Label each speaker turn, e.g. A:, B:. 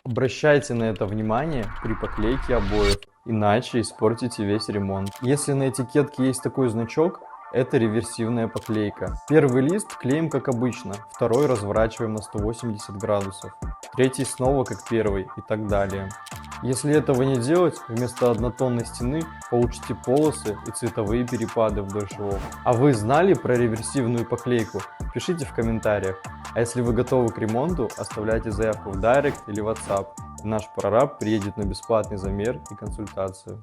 A: Обращайте на это внимание при поклейке обоев, иначе испортите весь ремонт. Если на этикетке есть такой значок, это реверсивная поклейка. Первый лист клеим как обычно, второй разворачиваем на 180 градусов, третий снова как первый и так далее. Если этого не делать, вместо однотонной стены получите полосы и цветовые перепады вдоль швов. А вы знали про реверсивную поклейку? Пишите в комментариях. А если вы готовы к ремонту, оставляйте заявку в Директ или WhatsApp. Наш прораб приедет на бесплатный замер и консультацию.